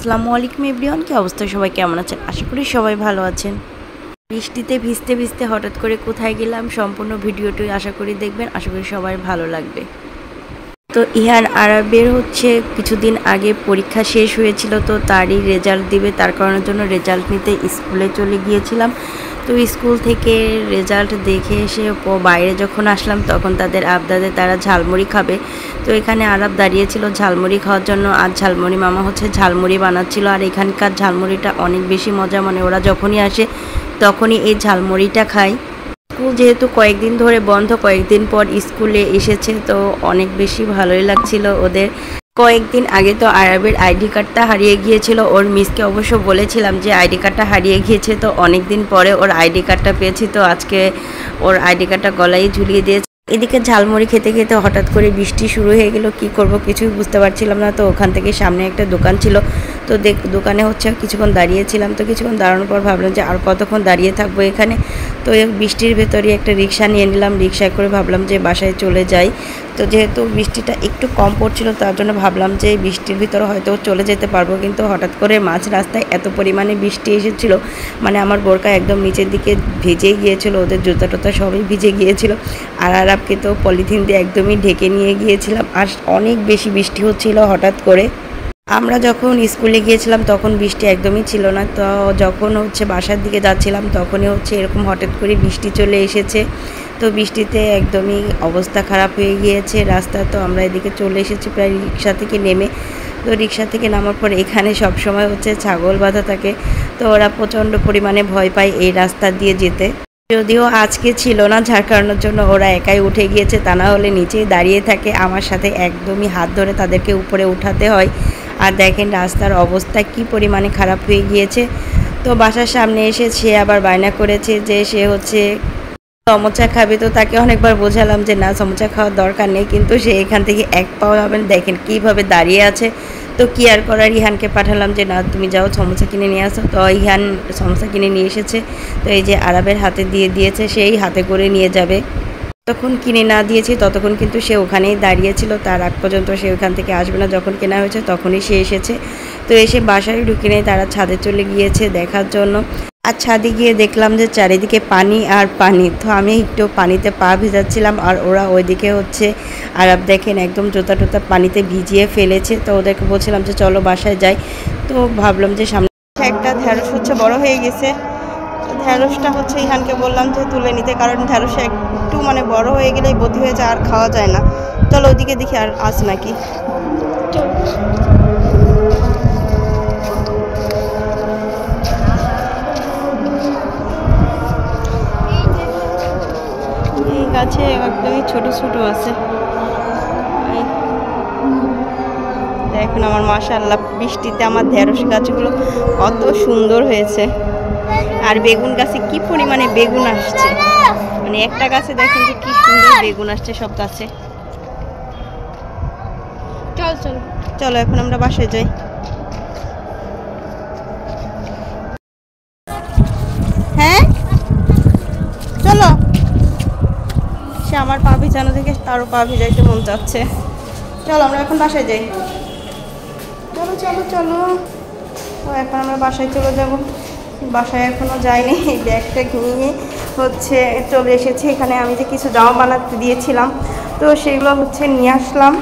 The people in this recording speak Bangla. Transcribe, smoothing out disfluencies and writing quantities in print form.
আসসালামু আলাইকুম এভরিওয়ান, কি অবস্থা? সবাই কেমন আছেন? আশা করি সবাই ভালো আছেন। বৃষ্টিতে ভিজতে ভিজতে হঠাৎ করে কোথায় গেলাম, সম্পূর্ণ ভিডিওটি আশা করি দেখবেন। আশা করি সবাই ভালো লাগবে। তো ইহান আরাবের কিছুদিন আগে পরীক্ষা শেষ হয়েছিল, তো তারই রেজাল্ট দিবে, তার কারণের জন্য রেজাল্ট নিতে স্কুলে চলে গিয়েছিলাম। তো স্কুল থেকে রেজাল্ট দেখে এসে বাইরে যখন আসলাম তখন তাদের আবদাদে তারা ঝালমুড়ি খাবে। তো এখানে আরাব দাঁড়িয়েছিল ঝালমুড়ি খাওয়ার জন্য, আর ঝালমুড়ি মামা ঝালমুড়ি বানাচ্ছিল। আর এখানকার ঝালমুড়িটা অনেক বেশি মজা, মানে ওরা যখনই আসে তখনই এই ঝালমুড়িটা খায়। স্কুল যেহেতু কয়েকদিন ধরে বন্ধ, কয়েকদিন পর স্কুলে এসেছে, তো অনেক বেশি ভালোই লাগছিল ওদের। কয়েকদিন আগে তো আরবের আইডি কার্ডটা হারিয়ে গিয়েছিল। ওর মিসকে অবশ্য বলেছিলাম যে আইডি কার্ডটা হারিয়ে গিয়েছে, তো অনেক দিন পরে ওর আইডি কার্ডটা পেয়েছি। তো আজকে ওর আইডি কার্ডটা গলায় ঝুলিয়ে দিয়েছে। এদিকে ঝালমুড়ি খেতে খেতে হঠাৎ করে বৃষ্টি শুরু হয়ে গেল। কি করব কিছুই বুঝতে পারছিলাম না। তো ওখান থেকে সামনে একটা দোকান ছিল, তো দোকানে কিছুক্ষণ দাঁড়িয়েছিলাম। তো কিছুক্ষণ দাঁড়ানোর পর ভাবলাম যে আর কতক্ষণ দাঁড়িয়ে থাকবো এখানে। তো বৃষ্টির ভেতরে একটা রিক্সা নিয়ে নিলাম। রিক্সায় করে ভাবলাম যে বাসায় চলে যাই। তো যেহেতু বৃষ্টিটা একটু কম পড়ছিল, তার জন্য ভাবলাম যে বৃষ্টির ভিতরে হয়তো চলে যেতে পারবো। কিন্তু হঠাৎ করে মাঝ রাস্তায় এত পরিমাণে বৃষ্টি এসেছিল, মানে আমার বোরকা একদম নিচের দিকে ভিজে গিয়েছিল, ওদের জুতা টুতা সবই ভিজে গিয়েছিল। আর আরবকে তো পলিথিন দিয়ে একদমই ঢেকে নিয়ে গিয়েছিলাম। আর অনেক বেশি বৃষ্টি হচ্ছিল হঠাৎ করে। আমরা যখন স্কুলে গিয়েছিলাম তখন বৃষ্টি একদমই ছিল না। তো যখন বাসার দিকে যাচ্ছিলাম তখনই এরকম হঠাৎ করে বৃষ্টি চলে এসেছে। তো বৃষ্টিতে একদমই অবস্থা খারাপ হয়ে গিয়েছে রাস্তা। তো আমরা এদিকে চলে এসেছি প্রায় রিক্সা থেকে নেমে। তো রিক্সা থেকে নামার পর এখানে সবসময় ছাগল বাঁধা থাকে, তো ওরা প্রচণ্ড পরিমাণে ভয় পায় এই রাস্তা দিয়ে যেতে। যদিও আজকে ছিল না, যার কারণের জন্য ওরা একাই উঠে গিয়েছে, তা না হলে নিচেই দাঁড়িয়ে থাকে। আমার সাথে একদমই হাত ধরে তাদেরকে উপরে উঠাতে হয়। আর দেখেন রাস্তার অবস্থা কি পরিমাণে খারাপ হয়ে গিয়েছে। তো বাসার সামনে এসে সে আবার বায়না করেছে যে সে সমোসা খাবে। তো তাকে অনেকবার বোঝালাম যে না, সমোসা খাওয়ার দরকার নেই, কিন্তু সে এখান থেকে এক পাও যাবেন। দেখেন কীভাবে দাঁড়িয়ে আছে। তো কি আর করার, ইহানকে পাঠালাম যে না তুমি যাও সমোসা কিনে নিয়ে আসো। তো ইহান সমোসা কিনে নিয়ে এসেছে। তো এই যে আরবের হাতে দিয়ে দিয়েছে, সেই হাতে করে নিয়ে যাবে। তখন কিনে না দিয়েছি ততক্ষণ কিন্তু সে ওখানেই দাঁড়িয়েছিল, তার আগ পর্যন্ত সে ওখান থেকে আসবে না। যখন কেনা হয়েছে তখনই সে এসেছে। তো এসে বাসায় ঢুকে নেই, তারা ছাদে চলে গিয়েছে দেখার জন্য। আর ছাদে গিয়ে দেখলাম যে চারিদিকে পানি আর পানি। তো আমি একটু পানিতে পা ভিজাচ্ছিলাম, আর ওরা ওইদিকে আরব দেখেন একদম জুতা টুতা পানিতে ভিজিয়ে ফেলেছে। তো ওদেরকে বলছিলাম যে চলো বাসায় যাই। তো ভাবলাম যে সামনে একটা ঢ্যাঁড়স বড় হয়ে গেছে। ঢ্যাঁড়সটা ইহানকে বললাম যে তুলে নিতে, কারণ ঢ্যাঁড়স একটু বড় হয়ে গেলেই বধি হয়ে যায়, আর খাওয়া যায় না। চলো ওইদিকে দেখি আর আস নাকি। এই গাছে একদমই ছোট ছোট আছে। দেখুন আমার মাশাআল্লাহ, বৃষ্টিতে আমার ঢ্যাঁড়স গাছগুলো কত সুন্দর হয়েছে। আর বেগুন গাছে কি পরিমাণে বেগুন আসছে, মানে একটা গাছে দেখেন যে কি সুন্দর বেগুন আসছে সব গাছে। চলো এখন আমরা বাসায় যাই। হ্যাঁ চলো। সে আমার পা ভিজানো থেকে তারও পা ভিজাইতে মন চাচ্ছে। চলো আমরা এখন বাসায় যাই। চলো চলো চলো। তো এখন আমরা বাসায় চলে যাব। বাসায় এখনও যাইনি, এই ব্যাগটা নিয়ে চলে এসেছি। এখানে আমি যে কিছু জামা বানাতে দিয়েছিলাম, তো সেগুলো নিয়ে আসলাম।